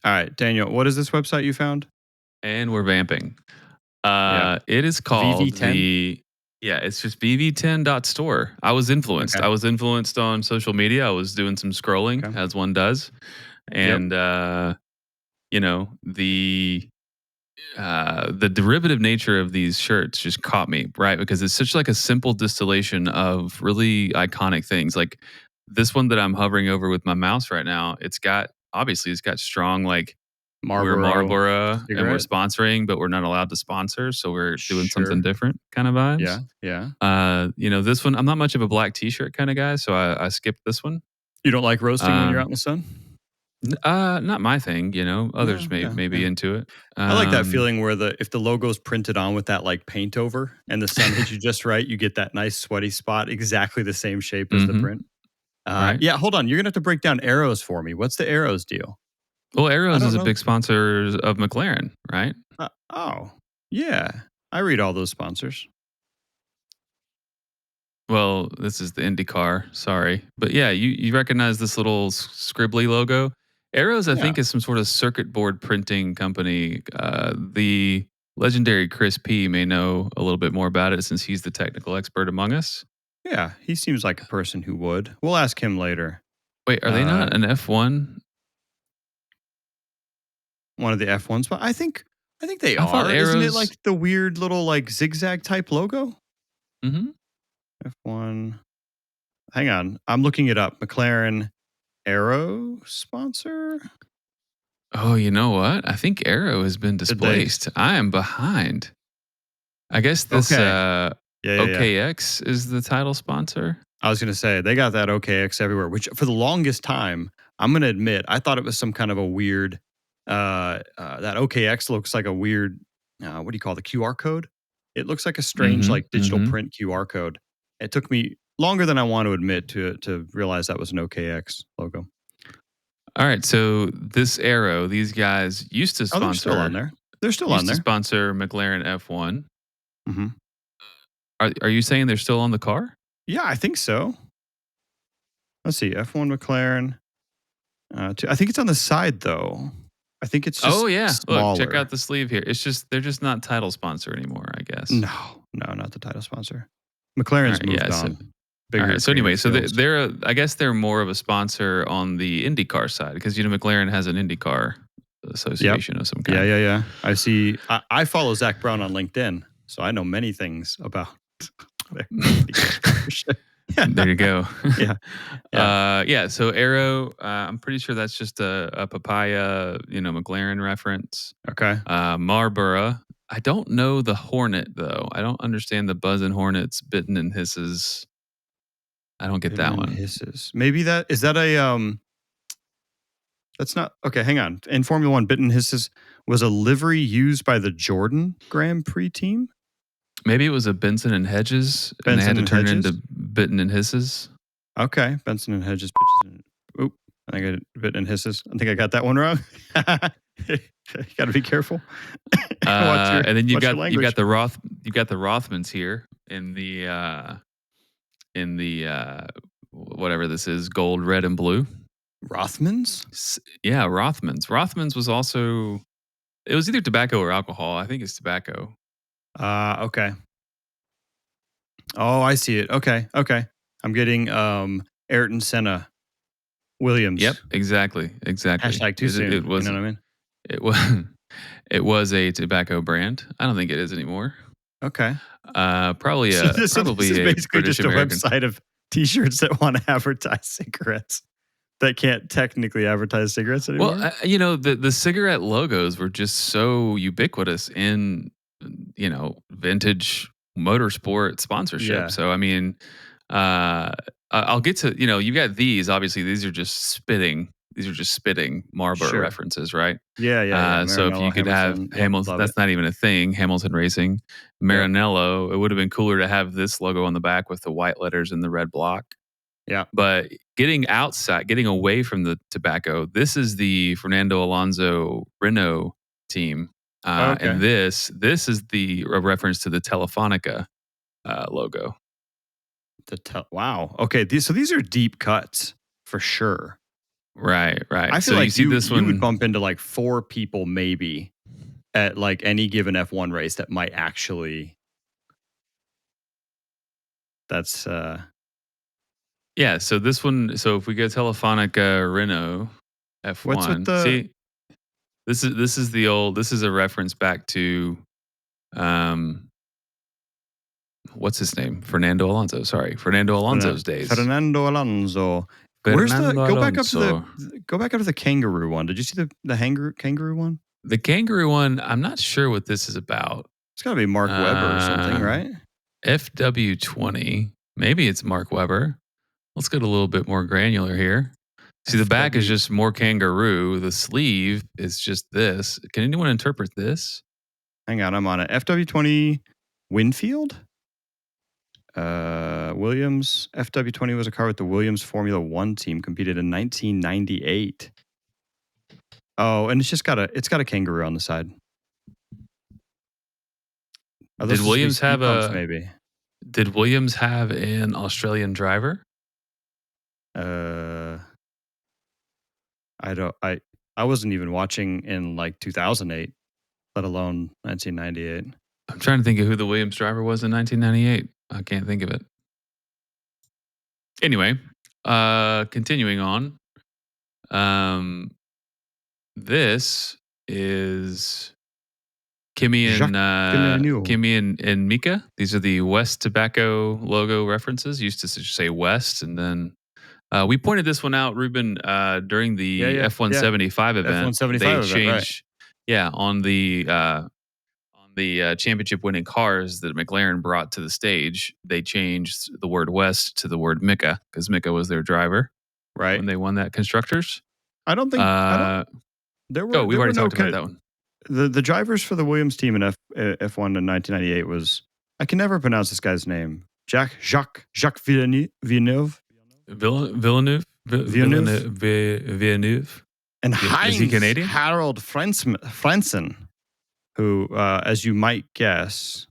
All right, Daniel, what is this website you found? And we're vamping. Yeah. It is called VV10? it's just vv10.store. I was influenced. Okay. I was influenced on social media. I was doing some scrolling, Okay. as one does. Yep. And, the derivative nature of these shirts just caught me, right? Because it's such like a simple distillation of really iconic things. Like this one that I'm hovering over with my mouse right now, it's got strong like we're Marlboro Marlboro and we're cigarette? sponsoring, but we're not allowed to sponsor, so we're doing something Sure. different kind of vibes. Yeah. Yeah. This one, I'm not much of a black t-shirt kind of guy, so I skipped this one. You don't like roasting when you're out Um, in the sun? Not my thing, Yeah. others Yeah. may be Yeah. into it. I like that feeling where if the logo's printed on with that like paint over and the sun hits you just right, you get that nice sweaty spot, exactly the same shape as the Mhm, print. right? Yeah, hold on. You're gonna have to break down arrows for me. What's the arrows deal? Well, I Arrows is don't a know. big sponsor of McLaren, right? Oh, yeah. I read all those sponsors. Well, this is the IndyCar. Sorry, but yeah, you recognize this little scribbly logo. Arrows, I Yeah. think, is some sort of circuit board printing company. The legendary Chris P may know a little bit more about it since he's the technical expert among us. Yeah. He seems like a person who would. We'll ask him later. Wait, are they Uh, not an F1? one of the F1s, but I think they I thought are. Isn't it Arrows. like the weird little like zigzag type logo? Hmm. F1. Hang on. I'm looking it up. McLaren Aero sponsor? Oh, you know what? I think Arrow has been Did they? displaced. I am behind. I guess this Okay. Yeah. OKX is the title sponsor. I was going to say they got that OKX everywhere, which for the longest time, I'm going to admit, I thought it was some kind of a weird, that OKX looks like a weird, what do you call the QR code? It looks like a strange, Mhm, like digital mhm. print QR code. It took me longer than I want to admit to realize that was an OKX logo. Alright, so this Arrow, these guys Oh, they're still on there. They're still on there. sponsor McLaren F1. Hmm. Are you saying they're still on the car? Yeah, I think so. Let's see. F1 McLaren. I think it's on the side though. I think it's Oh, just yeah. Look, check out smaller. the sleeve here. They're just not title sponsor anymore, I guess. No, not the title sponsor. McLaren's Alright, yeah, moved so on. Bigger alright, so anyway, premium so sales. I guess they're more of a sponsor on the IndyCar side because, McLaren has an IndyCar Yep. association of some Yeah, kind. yeah, yeah. I see. I follow Zach Brown on LinkedIn, so I know many things about their IndyCar sponsorship. There you go. Yeah, yeah. Yeah. So Arrow, I'm pretty sure that's just a papaya, McLaren reference. Okay. Marlboro. I don't know the Hornet though. I don't understand the buzz and Hornets bitten and hisses. I don't get Bitten that and one. hisses. Maybe that is that a That's not okay. Hang on. In Formula One, bitten and hisses was a livery used by the Jordan Grand Prix team. Maybe it was a Benson and Hedges, and they had Benson to and turn it Hedges. into bitten and hisses. Okay, Benson and Hedges. Bitches and, oop, I think I did bitten and hisses. I think I got that one wrong. You got to be careful. And then Watch your language. you've got the Rothmans here in the whatever this is, gold, red, and blue. Rothmans. Yeah, Rothmans. Rothmans was also, it was either tobacco or alcohol. I think it's tobacco. Okay. Oh, I see it. Okay. I'm getting Ayrton Senna Yep, Williams. exactly. Hashtag too It soon. You was know what I mean? it was it was a tobacco brand. I don't think it is anymore. Okay. Probably So this is a basically British just a American. website of T-shirts that want to advertise cigarettes that can't technically advertise cigarettes anymore. Well, the cigarette logos were just so ubiquitous in vintage motorsport sponsorship. Yeah, So I mean, I'll get to you got these. Obviously, these are just spitting. These are just spitting Marlboro sure. references, right? Yeah. So if you Marinello, could have Hamilton. Yep, Hamilton, love it. that's not even a thing. Hamilton Racing, Yep, Marinello. It would have been cooler to have this logo on the back with the white letters and the red block. yeah. But getting away from the tobacco, this is the Fernando Alonso Renault team, Okay. and this is a reference to the Telefonica logo. Wow. Okay. These are deep cuts for sure. Right, I right. feel So you like see this you would one. bump into like 4 people maybe at like any given F1 race that might actually that's, Yeah, so this one, so if we go Telefonica Renault what's with F1, the see, this is the old, this is a reference back to, um what's his name? Fernando Alonso, sorry, Fernando Alonso's days. Fernando Alonso. Where's the Fernando Alonso. go back up to the kangaroo one. Did you see the kangaroo one? The kangaroo one, I'm not sure what this is about. It's gotta be Mark Webber or something, Uh, right? FW20, maybe it's Mark Webber. Let's get a little bit more granular here. See, the back is FW just more kangaroo. The sleeve is just this. Can anyone interpret this? hang on, I'm on it. FW20 Winfield? Williams FW20 was a car with the Williams Formula 1 team, competed in 1998. Oh, and it's got a kangaroo on the side. Are those Did supposed to be Williams speed have bumps a maybe? did Williams have an Australian driver? Uh I don't I wasn't even watching in like 2008, let alone 1998. I'm trying to think of who the Williams driver was in 1998. I can't think of it. Anyway, continuing on. Um, this is Jacques Villeneuve. Kimmy and Mika. These are the West Tobacco logo references. Used to say West, and then we pointed this one out, Ruben, during Yeah, the yeah, yeah. F175 event. They F175 event, right? changed, yeah, on the championship winning cars that McLaren brought to the stage. They changed the word West to the word Mika because Mika was their driver Right. when they won that constructors. I don't Uh, We've there already were no talked about that one. the drivers for the Williams team in F1 in 1998 was I can never pronounce this guy's name. Jacques Villeneuve. Villeneuve Villeneuve. and Is he Heinz Canadian? Harold Frentzen, who, as you might guess,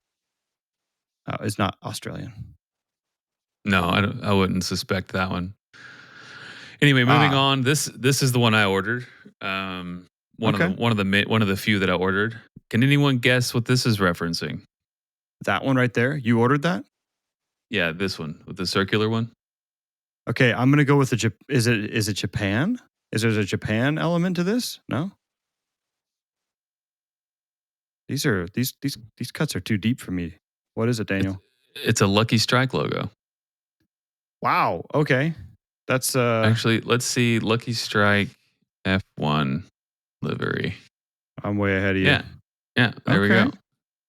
is not Australian. No, I don't. I wouldn't suspect that one. Anyway, moving Ah, on. This is the one I ordered. Um, okay. one of the few that I ordered. Can anyone guess what this is referencing? That one right there. You ordered that? Yeah, this one with the circular one. Okay, I'm gonna go with is it Japan? Is there a Japan element to this? No. These cuts are too deep for me. What is it, It's Daniel? it's a Lucky Strike logo. Wow. Okay, that's Actually, let's see Lucky Strike F1 livery. I'm way ahead of you. Yeah. Yeah, there we Okay. go.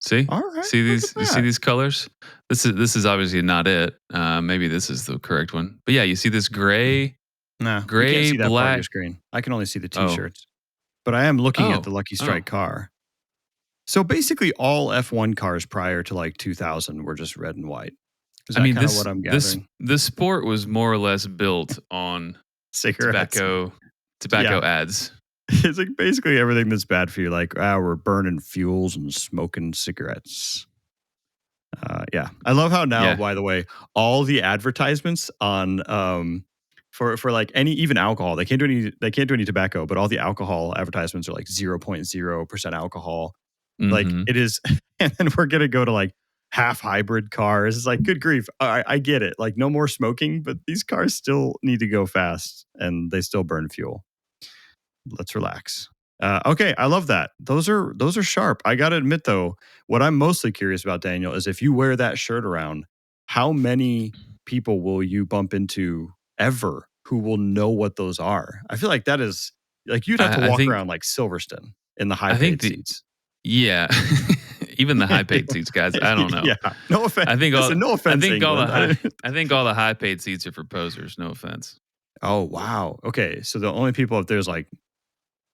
See? All right. See Look at these you see that. these colors? This is obviously not it. Maybe this is the correct one. But yeah, you see this No, you can't gray see that part of your black. screen. I can only see the Oh. T-shirts. But I am looking at the Oh. Lucky Oh. Strike car. So basically, all F1 cars prior to like 2000 were just red and white. Is I that mean, kind of what I'm gathering? this sport was more or less built on Cigarettes. tobacco Yeah. ads. It's like basically everything that's bad for you. Like, we're burning fuels and smoking cigarettes. Yeah, I love how now. Yeah. By the way, all the advertisements on for like any even alcohol, they can't do any tobacco, but all the alcohol advertisements are like 0.0% alcohol. Like Mhm. it is, and then we're gonna go to like half hybrid cars. It's like good grief. I get it. Like no more smoking, but these cars still need to go fast and they still burn fuel. Let's relax. Okay, I love that. Those are sharp. I got to admit though, what I'm mostly curious about, Daniel, is if you wear that shirt around, how many people will you bump into ever who will know what those are? I feel like that is like you'd have to I walk think around like Silverstone in the high I think paid the seats. yeah. Even the high paid seats, guys. I don't know. Yeah. No offense. I think all Listen, no I offense, think all the England. I think all the high paid seats are for posers, no offense. Oh wow. Okay, so the only people up there is like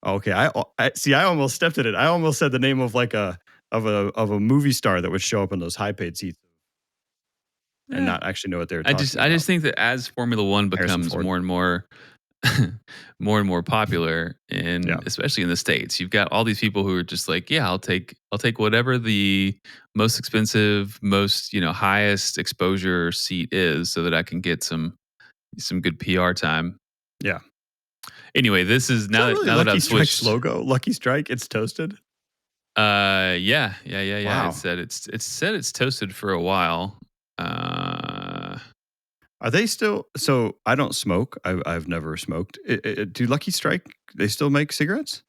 okay, I see. I almost stepped in it. I almost said the name of like of a movie star that would show up in those high paid seats and Yeah. not actually know what they were talking I about. just think that as Formula 1 Harrison becomes Ford. more and more more and more popular, Yeah, and especially in the States, you've got all these people who are just like, yeah, I'll take whatever the most expensive, most, highest exposure seat is so that I can get some good PR time. yeah. Anyway, this is Is that now that really now that Lucky I've Strike's switched. logo? Lucky Strike, it's toasted? Yeah. It Wow. said it's toasted for a while. Uh, Are they still so I don't smoke. I've never smoked. Do Lucky Strike, they still make cigarettes?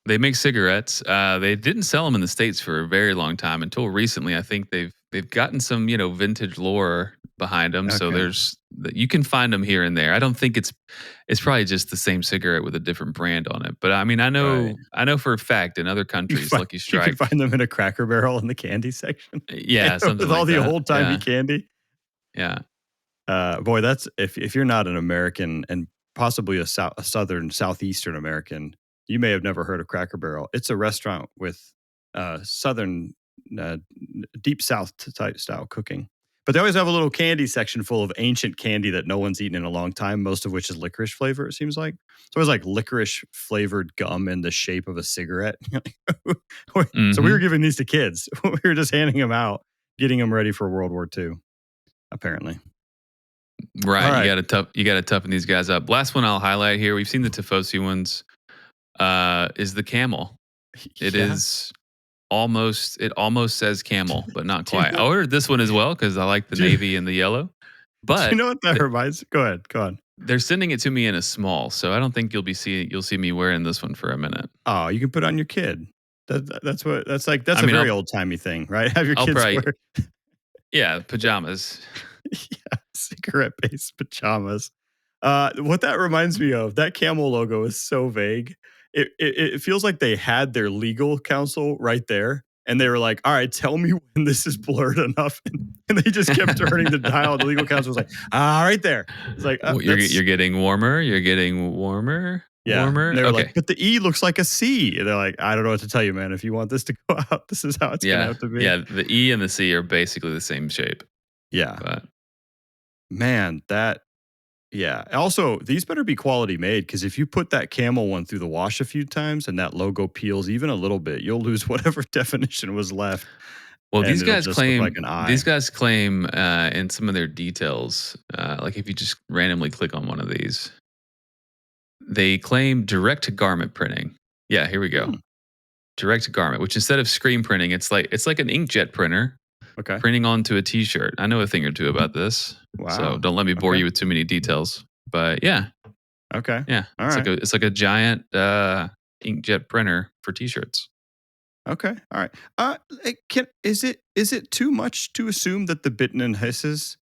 they make cigarettes. They didn't sell them in the states for a very long time until recently. I think they've gotten some vintage lore behind them. So Okay. you can find them here and there. I don't think it's probably just the same cigarette with a different brand on it. But I mean, Right. I know for a fact in other You countries, find Lucky you can Strike, find them in a Cracker Barrel in the candy section yeah, something with all like the that. old-timey Yeah, candy. yeah. Boy, that's if you're not an American and possibly a southern southeastern American, you may have never heard of Cracker Barrel. It's a restaurant with southern, deep South type style cooking. But they always have a little candy section full of ancient candy that no one's eaten in a long time. Most of which is licorice flavor. It seems like it's always like licorice flavored gum in the shape of a cigarette. So we were Hmm. giving these to kids. We were just handing them out, getting them ready for World War II. Apparently. All Right. right. You gotta toughen these guys up. Last one I'll highlight here. We've seen the Tifosi ones. Is the camel. It Yeah. is it almost says camel, but not Do you quite. I know? ordered this one as well because I like the Do you, navy and the yellow. do you But know what that reminds? Go ahead. Go on. they're sending it to me in a small, so I don't think you'll see me wearing this one for a minute. Oh, you can put it on your kid. That's I a mean, very old timey thing, right? Have your I'll kids probably wear yeah, pajamas. yeah, cigarette based pajamas. What that reminds me of, that camel logo is so vague. It feels like they had their legal counsel right there, and they were like, "All right, tell me when this is blurred enough," and they just kept turning the dial. The legal counsel was like, "Ah, right there." It's like You're that's getting warmer. You're getting warmer. yeah. And Warmer. they were like, Okay. "But the E looks like a C." And they're like, "I don't know what to tell you, man. If you want this to go out, this is how it's gonna Yeah. have to be." Yeah. The E and the C are basically the same shape, Yeah, but man, that yeah. Also, these better be quality made because if you put that camel one through the wash a few times and that logo peels even a little bit, you'll lose whatever definition was left, well, and it'll just look like an these eye. guys claim in some of their details, like if you just randomly click on one of these, they claim direct to garment printing. Yeah, here we go. Hmm, Direct to garment, which instead of screen printing, it's like an inkjet printer okay. printing onto a T-shirt. I know a thing or two about this, so Wow. don't let me bore Okay. you with too many details. But yeah, Okay. yeah, All right. it's like a giant inkjet printer for T-shirts. Okay. All right. Can is it too much to assume that the bitten and hisses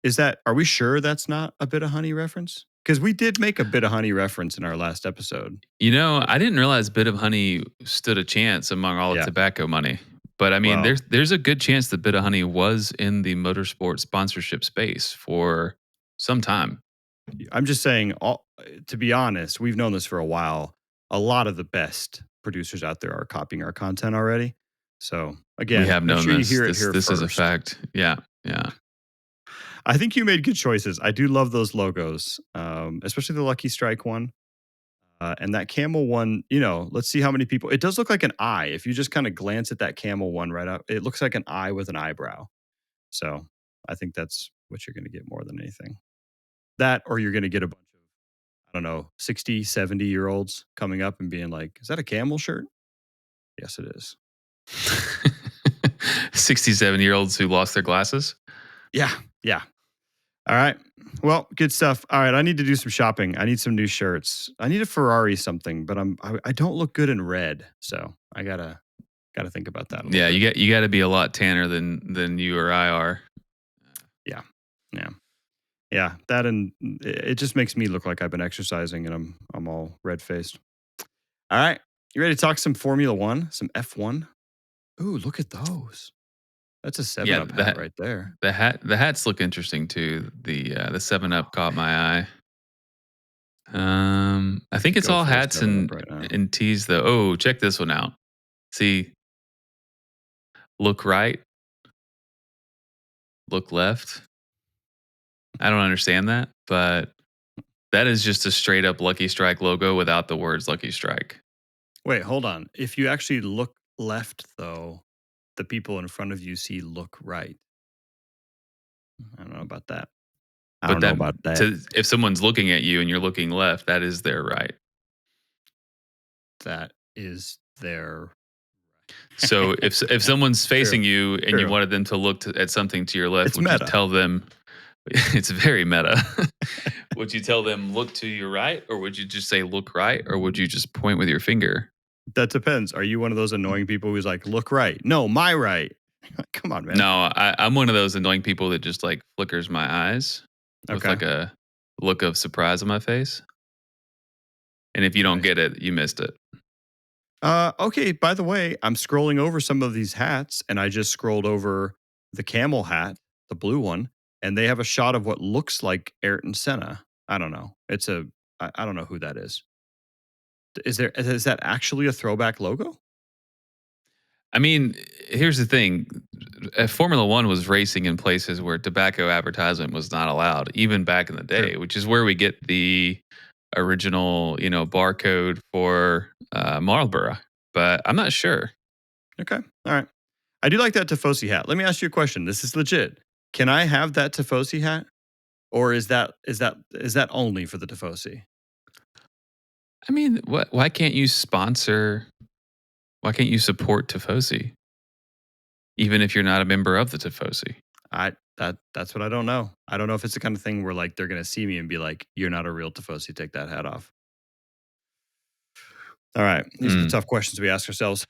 is that? Are we sure that's not a bit of honey reference? Because we did make a bit of honey reference in our last episode. You know, I didn't realize Bit of Honey stood a chance among all the Yeah. tobacco money. But I mean, Well, there's a good chance that Bit of Honey was in the motorsport sponsorship space for some time. I'm just saying, to be honest, we've known this for a while. A lot of the best producers out there are copying our content already. So We again, have make known sure you this. hear it here This is a first. fact. Yeah, yeah. I think you made good choices. I do love those logos, especially the Lucky Strike one. And that camel one, let's see how many people. It does look like an eye. If you just kind of glance at that camel one right up, it looks like an eye with an eyebrow. So I think that's what you're going to get more than anything. That, or you're going to get a bunch of, I don't know, 60, 70-year olds coming up and being like, is that a camel shirt? Yes, it is. 67-year-olds who lost their glasses. Yeah. Yeah. All right. Well, good stuff. All right. I need to do some shopping. I need some new shirts. I need a Ferrari something, but I don't look good in red. So I gotta think about that a little Yeah, bit. you got to be a lot tanner than you or I are. Yeah. Yeah. Yeah. That and it just makes me look like I've been exercising and I'm all red faced. All right. You ready to talk some Formula One? Some F1? Ooh, look at those. That's a seven Yeah, up hat right there. the hats look interesting too. The 7 Up Oh caught man. my eye. I I think could it's go all for a hats seven up right now. and tees though. Oh, check this one out. See, look right, look left. I don't understand that, but that is just a straight up Lucky Strike logo without the words Lucky Strike. Wait, hold on. If you actually look left though, the people in front of you see look right. I don't know about that. I But don't know that about that. to if someone's looking at you and you're looking left, that is their right. That is their So if someone's true, facing you and you true. wanted them to look at something to your left, It's would you meta. tell them it's very meta. Would you tell them look to your right, or would you just say look right, or would you just point with your finger? That depends. Are you one of those annoying people who's like, "Look right." No, my right. Come on, man. No, I'm one of those annoying people that just like flickers my eyes with Okay, like a look of surprise on my face. And if you don't nice. get it, you missed it. Okay, by the way, I'm scrolling over some of these hats, and I just scrolled over the camel hat, the blue one, and they have a shot of what looks like Ayrton Senna. I don't know. I don't know who that is. Is that actually a throwback logo? I mean, here's the thing. Formula One was racing in places where tobacco advertisement was not allowed, even back in the True. day, which is where we get the original, barcode for Marlboro. But I'm not sure. Okay. All right. I do like that Tifosi hat. Let me ask you a question. This is legit. Can I have that Tifosi hat, or is that only for the Tifosi? I mean, why can't you sponsor? Why can't you support Tifosi, even if you're not a member of the Tifosi? That's what I don't know. I don't know if it's the kind of thing where like they're gonna see me and be like, "You're not a real Tifosi. Take that hat off." All right. These are the Hmm. tough questions we ask ourselves.